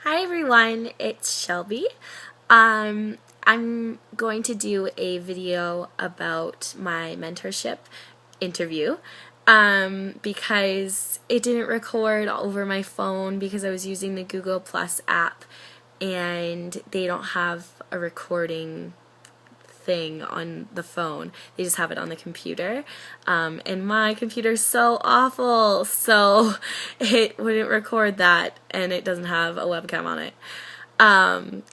Hi everyone, it's Shelby. I'm going to do a video about my mentorship interview because it didn't record over my phone because I was using the Google Plus app and they don't have a recording thing on the phone. They just have it on the computer. And my computer's so awful, so it wouldn't record that, and it doesn't have a webcam on it.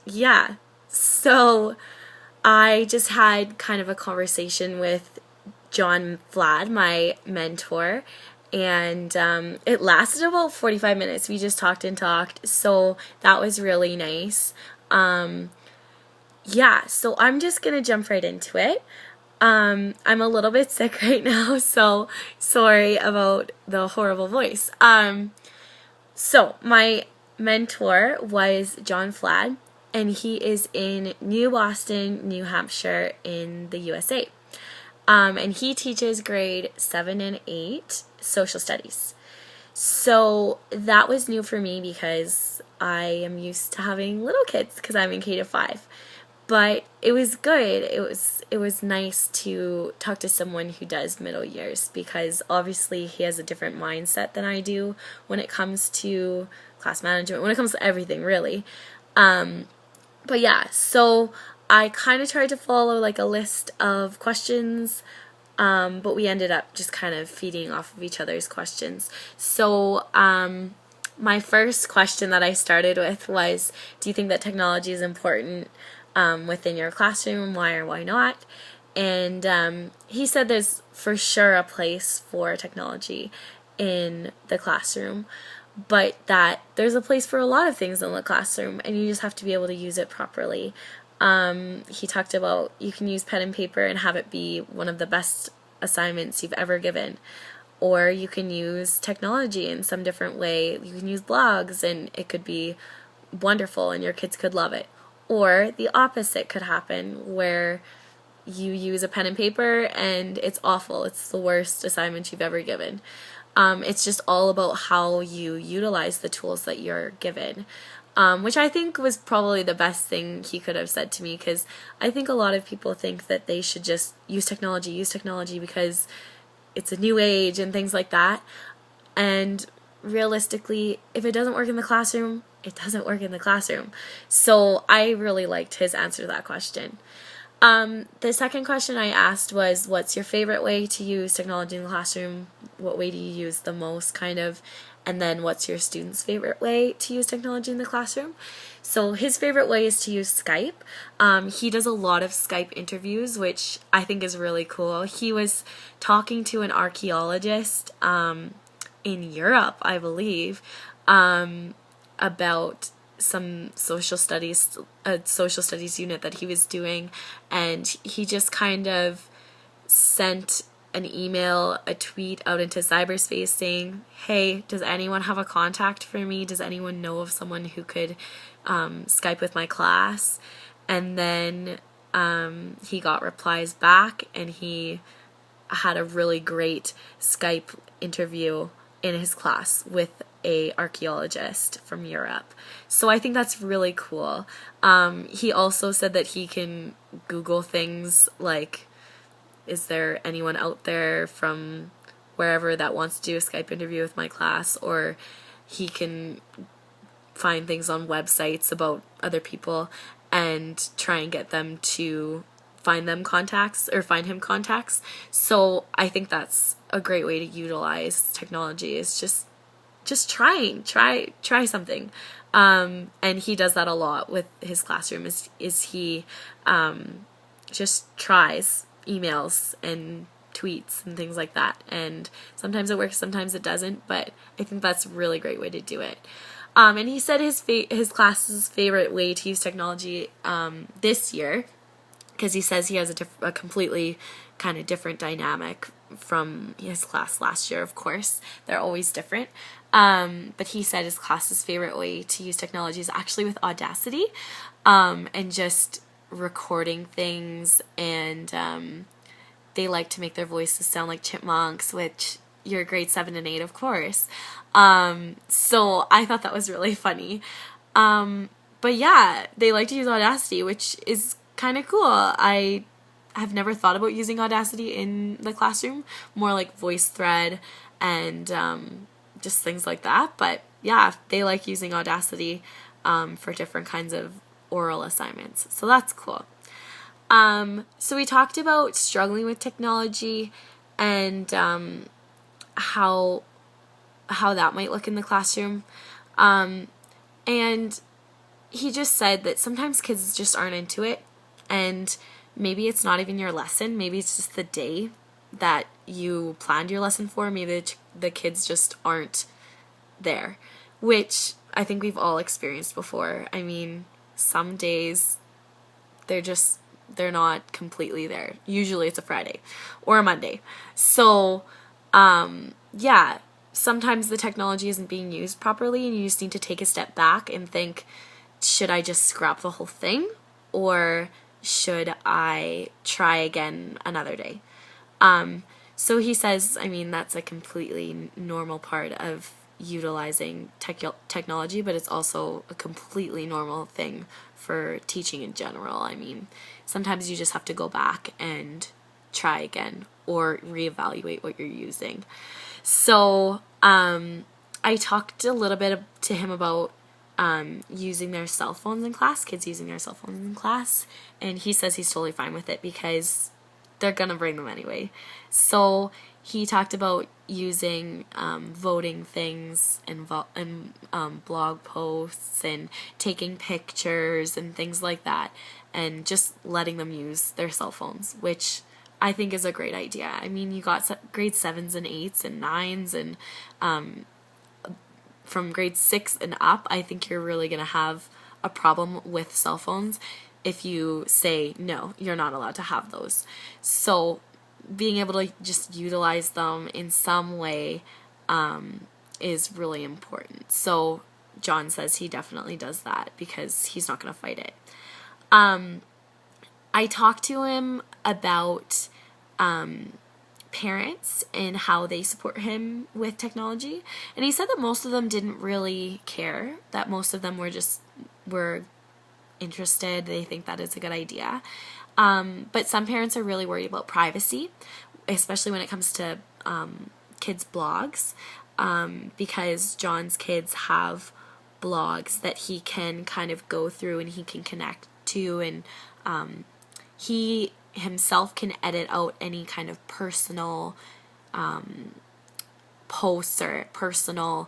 Yeah, so I just had kind of a conversation with John Flad, my mentor, and it lasted about 45 minutes. We just talked and talked, so that was really nice. Yeah, so I'm just gonna jump right into it. I'm a little bit sick right now, so sorry about the horrible voice. So my mentor was John Flad, and he is in New Boston, New Hampshire in the USA. And he teaches grade 7 and 8 social studies. So that was new for me because I am used to having little kids because I'm in K-5. But it was good. It was nice to talk to someone who does middle years because obviously he has a different mindset than I do when it comes to class management, when it comes to everything really. But yeah, so I kind of tried to follow like a list of questions, but we ended up just kind of feeding off of each other's questions. So my first question that I started with was, do you think that technology is important within your classroom? Why or why not? And he said there's for sure a place for technology in the classroom, but that there's a place for a lot of things in the classroom and you just have to be able to use it properly. He talked about you can use pen and paper and have it be one of the best assignments you've ever given. Or you can use technology in some different way. You can use blogs and it could be wonderful and your kids could love it. Or the opposite could happen where you use a pen and paper and it's awful. It's the worst assignment you've ever given. It's just all about how you utilize the tools that you're given, which I think was probably the best thing he could have said to me, because I think a lot of people think that they should just use technology because it's a new age and things like that. And realistically, if it doesn't work in the classroom, it doesn't work in the classroom. So I really liked his answer to that question. The second question I asked was, what's your favorite way to use technology in the classroom? What way do you use the most, kind of? And then what's your student's favorite way to use technology in the classroom? So his favorite way is to use Skype. He does a lot of Skype interviews, which I think is really cool. He was talking to an archaeologist in Europe, I believe, about some social studies unit that he was doing, and he just kind of sent an email, a tweet out into cyberspace saying, hey, does anyone have a contact for me? Does anyone know of someone who could Skype with my class? And then he got replies back, and he had a really great Skype interview in his class with a archaeologist from Europe. So I think that's really cool. He also said that he can Google things like, is there anyone out there from wherever that wants to do a Skype interview with my class? Or he can find things on websites about other people and try and get them to find him contacts. So I think that's a great way to utilize technology, is just try something. And he does that a lot with his classroom, is he just tries emails and tweets and things like that, and sometimes it works, sometimes it doesn't, but I think that's a really great way to do it. And he said his class's favorite way to use technology this year, because he says he has a completely kind of different dynamic from his class last year. Of course, they're always different. But he said his class's favorite way to use technology is actually with Audacity, and just recording things, and they like to make their voices sound like chipmunks, which you're grade 7 and 8, of course. So I thought that was really funny. But yeah, they like to use Audacity, which is kind of cool. I have never thought about using Audacity in the classroom, more like VoiceThread and just things like that. But yeah, they like using Audacity for different kinds of oral assignments. So that's cool. So we talked about struggling with technology and how that might look in the classroom. And he just said that sometimes kids just aren't into it, and maybe it's not even your lesson. Maybe it's just the day that you planned your lesson for. Maybe the kids just aren't there, which I think we've all experienced before. I mean, some days they're not completely there. Usually it's a Friday or a Monday. So, yeah, sometimes the technology isn't being used properly, and you just need to take a step back and think, should I just scrap the whole thing, or should I try again another day? So he says, I mean, that's a completely normal part of utilizing technology, but it's also a completely normal thing for teaching in general. I mean, sometimes you just have to go back and try again or reevaluate what you're using. So I talked a little bit to him about using their cell phones in class, kids using their cell phones in class, and he says he's totally fine with it because they're gonna bring them anyway. So he talked about using voting things and blog posts and taking pictures and things like that, and just letting them use their cell phones, which I think is a great idea. I mean, you got grade 7s and 8s and 9s, and from grade 6 and up, I think you're really going to have a problem with cell phones if you say, no, you're not allowed to have those. So being able to just utilize them in some way is really important. So John says he definitely does that because he's not going to fight it. I talked to him about parents and how they support him with technology, and he said that most of them didn't really care, that most of them were interested. They think that is a good idea, but some parents are really worried about privacy, especially when it comes to kids' blogs, because John's kids have blogs that he can kind of go through and he can connect to, and he himself can edit out any kind of personal posts or personal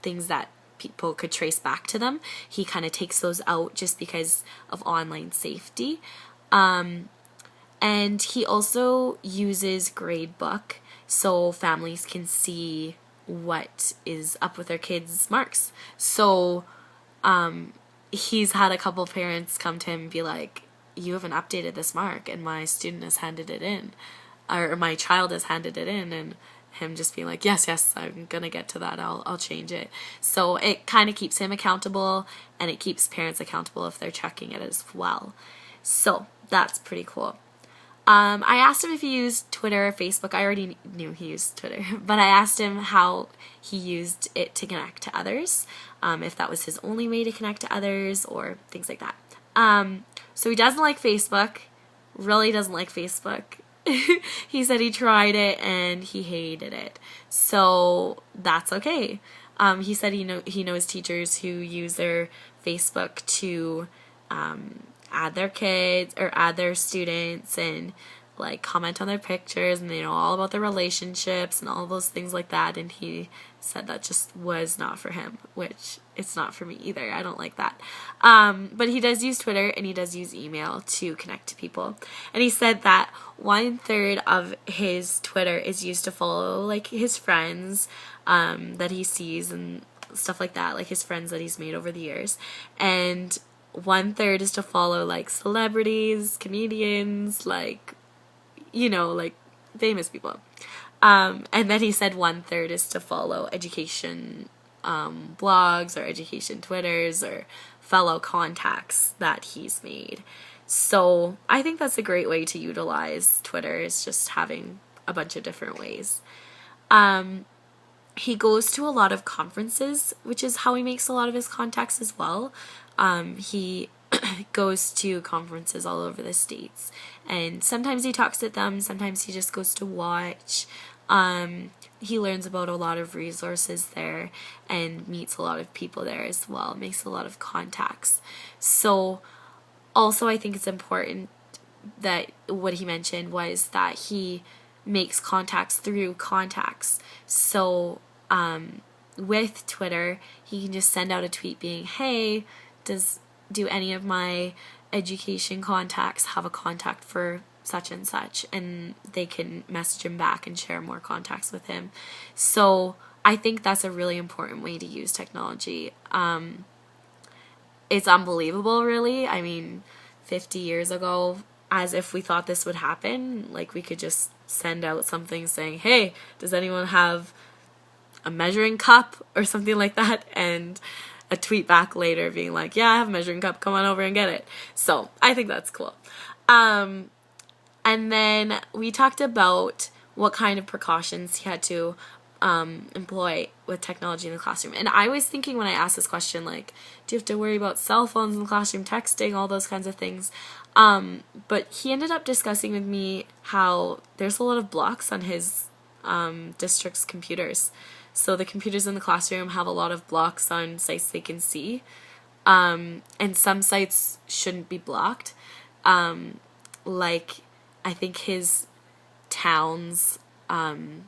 things that people could trace back to them. He kind of takes those out just because of online safety. And he also uses Gradebook so families can see what is up with their kids' marks. So he's had a couple parents come to him and be like, you haven't updated this mark and my student has handed it in, or my child has handed it in, and him just being like, yes, I'm gonna get to that, I'll change it. So it kind of keeps him accountable, and it keeps parents accountable if they're checking it as well. So that's pretty cool. I asked him if he used Twitter or Facebook. I already knew he used Twitter, but I asked him how he used it to connect to others, if that was his only way to connect to others or things like that. So he doesn't like Facebook, really doesn't like Facebook. He said he tried it and he hated it. So that's okay. He said he knows teachers who use their Facebook to add their kids or add their students and like comment on their pictures, and they know all about their relationships and all those things like that. And he said that just was not for him, which it's not for me either. I don't like that. But he does use Twitter and he does use email to connect to people. And he said that 1/3 of his Twitter is used to follow like his friends that he sees and stuff like that, like his friends that he's made over the years. And 1/3 is to follow like celebrities, comedians, like, like famous people. And then he said 1/3 is to follow education blogs or education Twitters or fellow contacts that he's made. So I think that's a great way to utilize Twitter, is just having a bunch of different ways. he goes to a lot of conferences, which is how he makes a lot of his contacts as well. He goes to conferences all over the States, and sometimes he talks at them, sometimes he just goes to watch. He learns about a lot of resources there and meets a lot of people there as well, makes a lot of contacts. So also I think it's important that what he mentioned was that he makes contacts through contacts. So with Twitter, he can just send out a tweet being, hey, do any of my education contacts have a contact for such and such, and they can message him back and share more contacts with him. So I think that's a really important way to use technology. It's unbelievable, really. I mean, 50 years ago, as if we thought this would happen, like we could just send out something saying, hey, does anyone have a measuring cup or something like that, and a tweet back later being like, yeah, I have a measuring cup, come on over and get it. So I think that's cool. And then we talked about what kind of precautions he had to employ with technology in the classroom. And I was thinking when I asked this question, like, do you have to worry about cell phones in the classroom, texting, all those kinds of things? But he ended up discussing with me how there's a lot of blocks on his district's computers. So the computers in the classroom have a lot of blocks on sites they can see. And some sites shouldn't be blocked. Like, I think his town's, the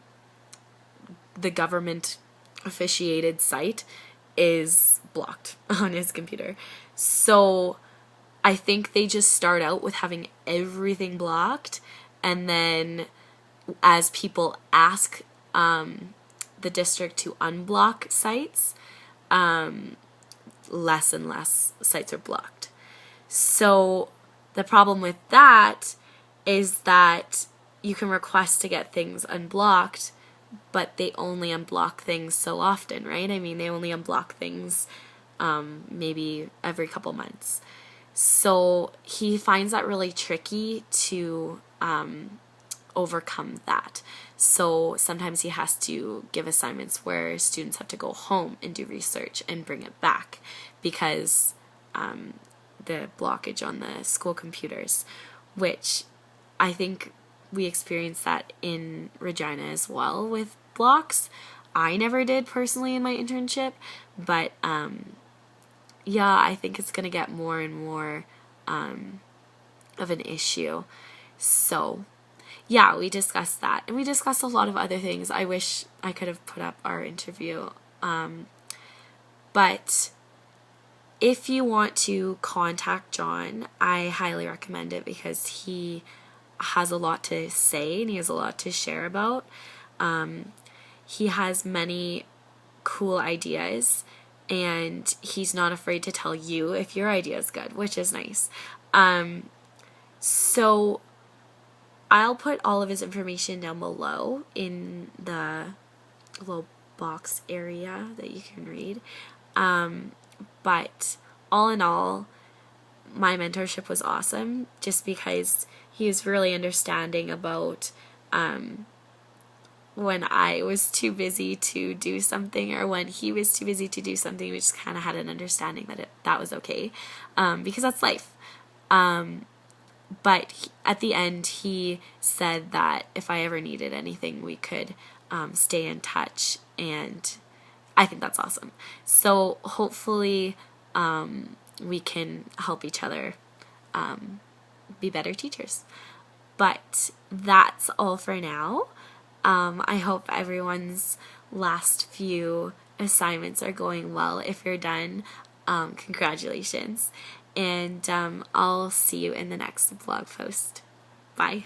government officiated site is blocked on his computer. So I think they just start out with having everything blocked, and then as people ask the district to unblock sites, less and less sites are blocked. So the problem with that is that you can request to get things unblocked, but they only unblock things so often, right? I mean, they only unblock things maybe every couple months. So he finds that really tricky to overcome that. So sometimes he has to give assignments where students have to go home and do research and bring it back because the blockage on the school computers, which I think we experienced that in Regina as well with blocks. I never did personally in my internship, but yeah, I think it's going to get more and more of an issue. So yeah, we discussed that, and we discussed a lot of other things. I wish I could have put up our interview, but if you want to contact John, I highly recommend it because he has a lot to say and he has a lot to share about. He has many cool ideas, and he's not afraid to tell you if your idea is good, which is nice. So I'll put all of his information down below in the little box area that you can read. But all in all, my mentorship was awesome just because he was really understanding about when I was too busy to do something, or when he was too busy to do something. We just kind of had an understanding that that was okay, because that's life. But at the end, he said that if I ever needed anything, we could stay in touch, and I think that's awesome. So hopefully we can help each other be better teachers. But that's all for now. I hope everyone's last few assignments are going well. If you're done, congratulations. And I'll see you in the next blog post. Bye.